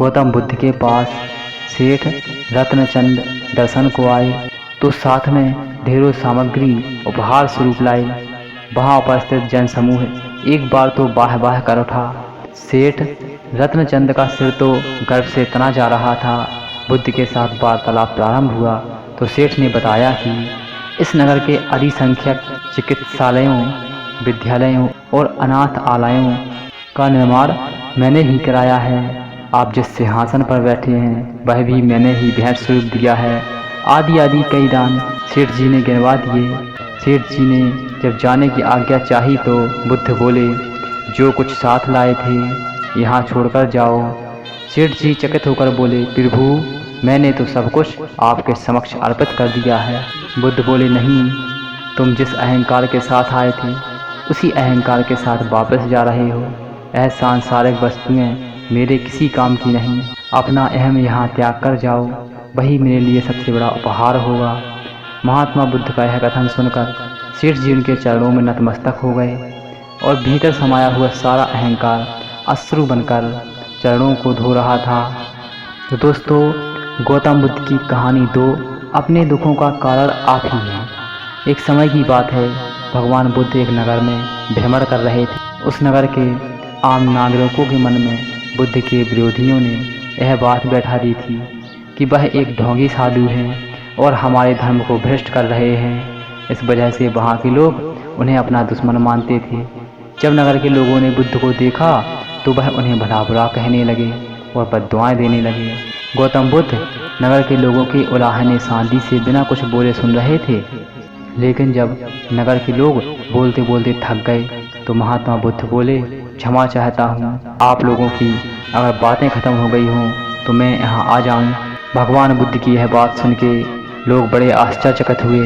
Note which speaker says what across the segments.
Speaker 1: गौतम बुद्ध के पास सेठ रत्नचंद दर्शन को आए तो साथ में ढेरों सामग्री उपहार स्वरूप लाए। वहां उपस्थित जन समूह एक बार तो बाह बाह कर उठा। सेठ रत्नचंद का सिर तो गर्व से तना जा रहा था। बुद्ध के साथ वार्तालाप प्रारंभ हुआ तो सेठ ने बताया कि इस नगर के अधिसंख्यक चिकित्सालयों, विद्यालयों और अनाथ आलयों का निर्माण मैंने ही कराया है। आप जिस सिंहासन पर बैठे हैं वह भी मैंने ही भेंट स्वरूप दिया है। आदि आदि कई दान सेठ जी ने गिनवा दिए। सेठ जी ने जब जाने की आज्ञा चाही तो बुद्ध बोले, जो कुछ साथ लाए थे यहाँ छोड़कर जाओ। सेठ जी चकित होकर बोले, प्रभु मैंने तो सब कुछ आपके समक्ष अर्पित कर दिया है। बुद्ध बोले, नहीं, तुम जिस अहंकार के साथ आए थे उसी अहंकार के साथ वापस जा रहे हो। यह सांसारिक वस्तुएं मेरे किसी काम की नहीं। अपना अहम यहाँ त्याग कर जाओ, वही मेरे लिए सबसे बड़ा उपहार होगा। महात्मा बुद्ध का यह कथन सुनकर सेठ जी उनके चरणों में नतमस्तक हो गए और भीतर समाया हुआ सारा अहंकार अश्रु बनकर चरणों को धो रहा था। तो दोस्तों, गौतम बुद्ध की कहानी 2 अपने दुखों का कारण आप ही हैं। एक समय की बात है, भगवान बुद्ध एक नगर में भ्रमण कर रहे थे। उस नगर के आम नागरिकों के मन में बुद्ध के विरोधियों ने यह बात बैठा दी थी कि वह एक ढोंगी साधु हैं और हमारे धर्म को भ्रष्ट कर रहे हैं। इस वजह से वहाँ के लोग उन्हें अपना दुश्मन मानते थे। जब नगर के लोगों ने बुद्ध को देखा तो वह उन्हें भला बुरा कहने लगे और बद्दुआएं देने लगे। गौतम बुद्ध नगर के लोगों की उलाहने शांति से बिना कुछ बोले सुन रहे थे, लेकिन जब नगर के लोग बोलते बोलते थक गए तो महात्मा बुद्ध बोले, क्षमा चाहता हूँ, आप लोगों की अगर बातें खत्म हो गई हों तो मैं यहाँ आ जाऊँ। भगवान बुद्ध की यह बात सुन के लोग बड़े आश्चर्यचकित हुए।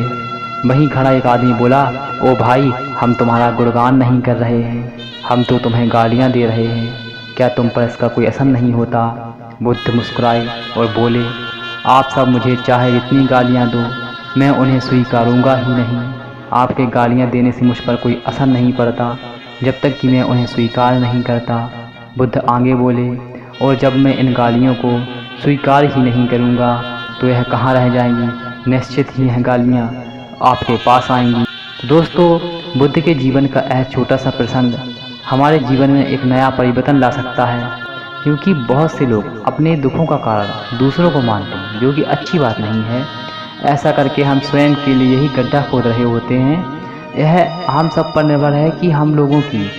Speaker 1: वहीं खड़ा एक आदमी बोला, ओ भाई, हम तुम्हारा गुणगान नहीं कर रहे हैं, हम तो तुम्हें गालियाँ दे रहे हैं। क्या तुम पर इसका कोई असर नहीं होता? बुद्ध मुस्कुराए और बोले, आप सब मुझे चाहे जितनी गालियाँ दो, मैं उन्हें स्वीकारूंगा ही नहीं। आपके गालियाँ देने से मुझ पर कोई असर नहीं पड़ता जब तक कि मैं उन्हें स्वीकार नहीं करता। बुद्ध आगे बोले, और जब मैं इन गालियों को स्वीकार ही नहीं करूँगा तो यह कहाँ रह जाएंगी? निश्चित ही यह गालियाँ आपके पास आएंगी। तो दोस्तों, बुद्ध के जीवन का यह छोटा सा प्रसंग हमारे जीवन में एक नया परिवर्तन ला सकता है, क्योंकि बहुत से लोग अपने दुखों का कारण दूसरों को मानते हैं, जो कि अच्छी बात नहीं है। ऐसा करके हम स्वयं के लिए ही गड्ढा खोद रहे होते हैं। यह हम सब पर निर्भर है कि हम लोगों की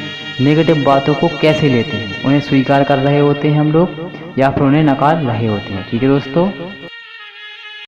Speaker 1: नेगेटिव बातों को कैसे लेते हैं। उन्हें स्वीकार कर रहे होते हैं हम लोग या फिर उन्हें नकार रहे होते हैं। ठीक है दोस्तों।